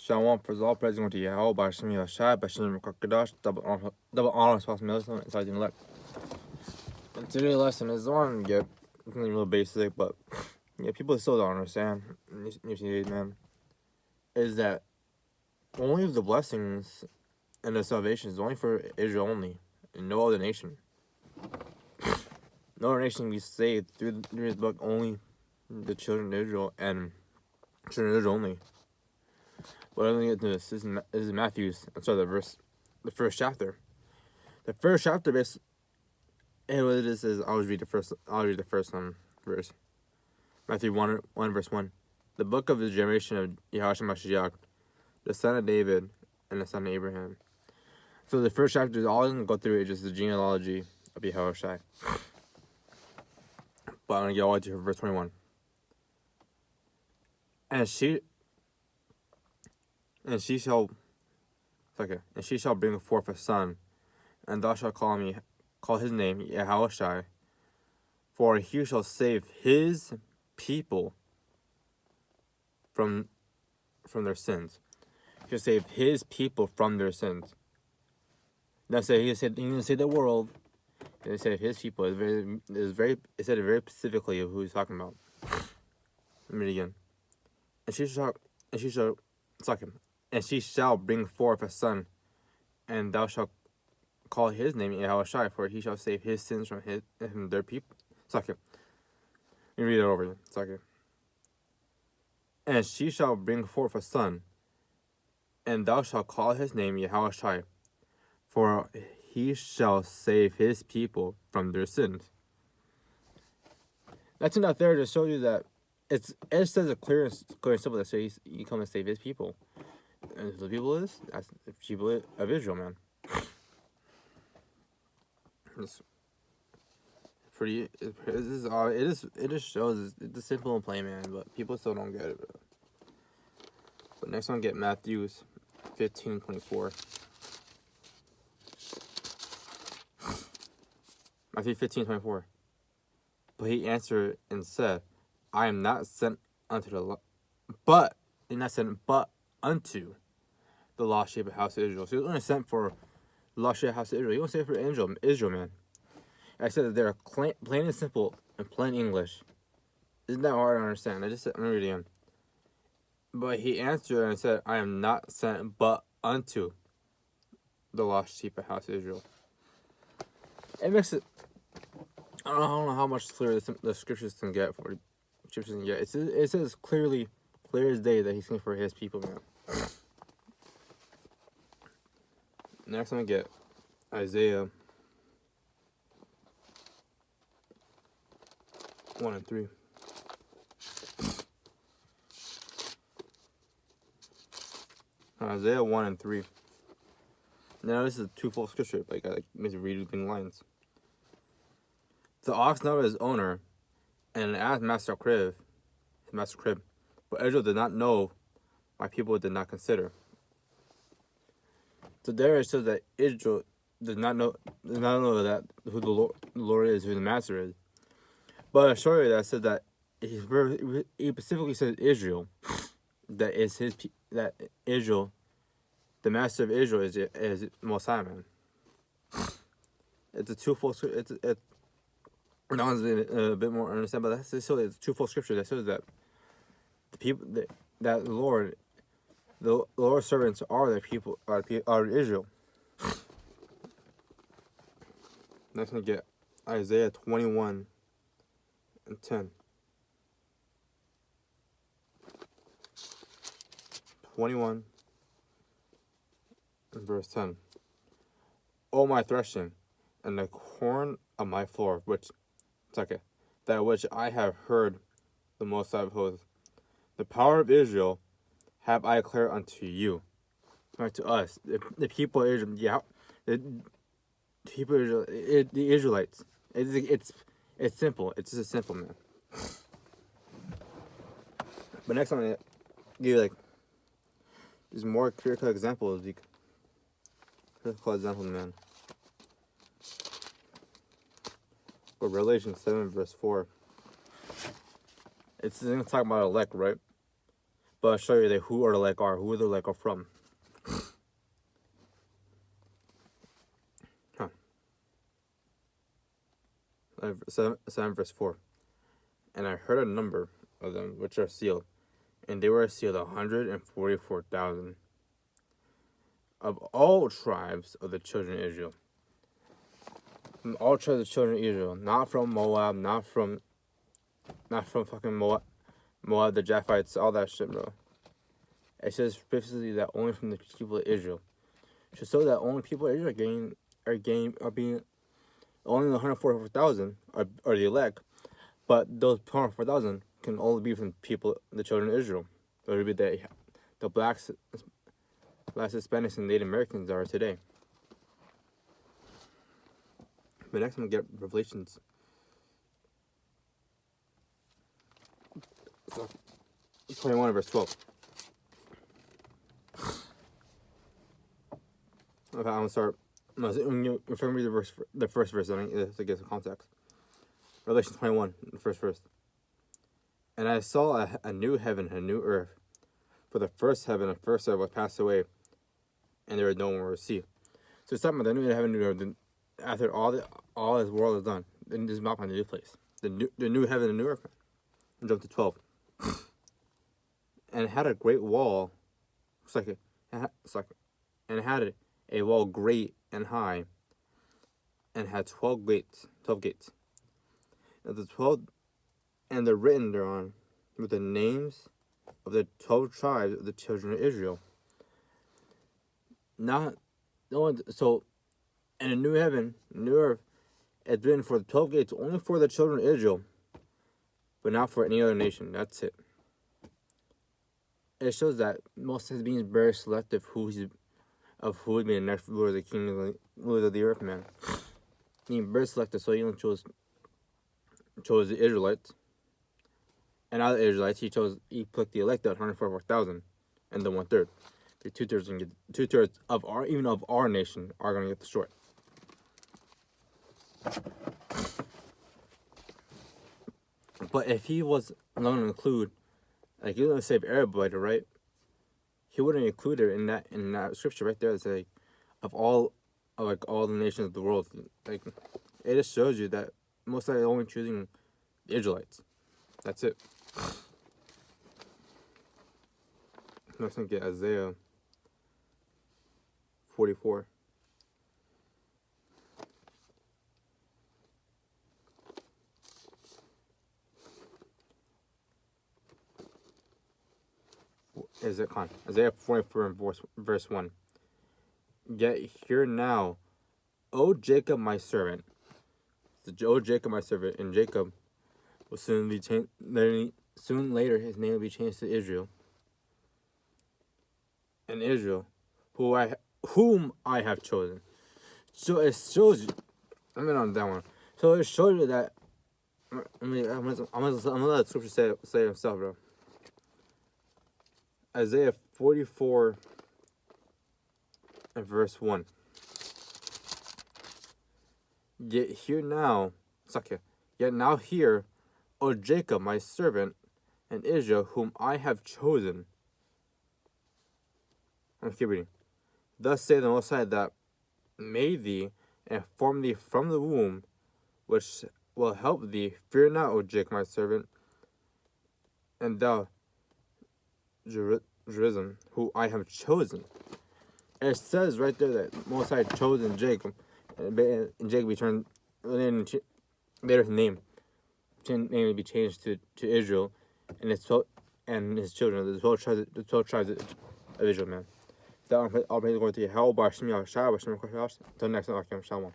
Shalom, for all praise going to Yahweh, by Hashem Yahshai, by Hashem Kakadash, double honor, responsibility, and exciting luck. And today's lesson is one get something real basic, but people still don't understand. Man, is that only the blessings and the salvation is only for Israel only, and no other nation. No other nation can be saved through this book, only the children of Israel and children of Israel only. But I'm going to get to this. This is Matthew's. I'm sorry, the first chapter. The first chapter, what it is, I'll read the first verse. Matthew 1 verse 1. The book of the generation of Yahushua Mashiach, the son of David and the son of Abraham. So the first chapter is all I'm going to go through is just the genealogy of Yahushua. But I'm going to get all the way to verse 21. And she shall bring forth a son, and thou shalt call his name Yahushua, for he shall save his people from their sins. He shall save his people from their sins. Now he said the world. And he said his people. It said it very specifically who he's talking about. Let me read it again. And she shall bring forth a son, and thou shalt call his name Yahushua, for he shall save his sins from their people. Let me read it over. And she shall bring forth a son, and thou shalt call his name Yahushua, for he shall save his people from their sins. That's enough there to show you that it says a clear and simple that says he come and save his people. And the people that's the people of Israel, man. It's pretty. It just shows it's simple and plain, man. But people still don't get it. Bro. But next one, get Matthew's 15:24. Matthew 15:24. But he answered and said, I am not sent unto but unto the lost sheep of the house of Israel. So he was only sent for the lost sheep of the house of Israel. He wasn't sent for Israel, man. I said that they're plain and simple and plain English. Isn't that hard to understand? I'm gonna read it again. But he answered and said, I am not sent but unto the lost sheep of the house of Israel. It makes it. I don't know how much clearer the scriptures can get for scriptures can get. It says clear as day that he's coming for his people, man. Next, I'm gonna get Isaiah 1 and 3. Isaiah 1 and 3. Now this is a twofold scripture, but I gotta maybe read between the lines. The ox knoweth his owner, and an ass master crib, but Israel did not know, my people did not consider. So there it says that Israel does not know that who the Lord is, who the master is. But I show you that said that he specifically says Israel, that Israel, the master of Israel is Mosiah, man. It's a twofold. That one's a bit more understand, but it's a twofold scripture that says that the people that the Lord's servants are the people are Israel. Next, we get Isaiah 21 and 10. 21 and verse 10. O my threshing, and the corn of my floor, that which I have heard the Most High of hosts. The power of Israel have I declared unto you. Right, to us, the people of Israel, the people of Israel, the Israelites. It's simple. It's just simple, man. But next, I'm gonna give you these more clear-cut examples. Man. But Revelation 7 verse 4. It's going to talk about elect, right? But I'll show you that who the like are from. Huh. 7 verse 4. And I heard a number of them which are sealed, and they were sealed 144,000 of all tribes of the children of Israel. From all tribes of the children of Israel, not from Moab, not from fucking Moab, the Japhites, all that shit, bro. It says specifically that only from the people of Israel. So that only people of Israel are being only the 144,000 are the elect, but those 144,000 can only be from people, the children of Israel. Those would be the blacks, Hispanics, and Native Americans are today. But next I'm gonna get Revelations. So, 21 verse 12. Okay, I'm gonna start. When you read the first verse, I think to get some context. Revelation 21, the first verse. And I saw a new heaven and a new earth, for the first heaven and first earth was passed away, and there was no more sea. So it's talking about the new heaven and new earth. After all this world is done, then this is about the new place, the new heaven and new earth. And jump to 12. And it had a great wall. And it had a wall great and high, and had 12 gates. And the 12, and they're written thereon with the names of the 12 tribes of the children of Israel. So, in a new heaven, new earth, it's written for the 12 gates, only for the children of Israel, but not for any other nation. That's it. It shows that Moses is being very selective who would be the next ruler of the kingdom, ruler of the earth, man. Being very selective, so he only chose the Israelites. And out of the Israelites, he picked the elected 144,000 and the 1/3. The 2/3 of our nation are gonna get destroyed. But if he was going to include, like, he wouldn't save everybody, right? He wouldn't include it in that scripture right there. It's like all the nations of the world. Like, it just shows you that most likely only choosing the Israelites. That's it. Next time, get Isaiah 44. Isaiah 44 verse 1. Yet hear now, O Jacob my servant. O Jacob my servant, and Jacob will soon be changed. Soon later, his name will be changed to Israel. And Israel, whom I have chosen. So it shows you. I'm on that one. So it shows you that. I'm gonna let the scripture say himself, bro. Isaiah 44 and verse 1. Yet now hear, O Jacob my servant, and Israel whom I have chosen. I'm keep reading. Thus say the Most High that made thee and formed thee from the womb, which will help thee. Fear not, O Jacob my servant, and thou Jerusalem, who I have chosen. It says right there that Most High chosen Jacob, and Jacob returned. Later his name will be changed to Israel, and his children, the 12 tribes of Israel, man. That I'll praise the Lord to you. How about Until next time, Shalom.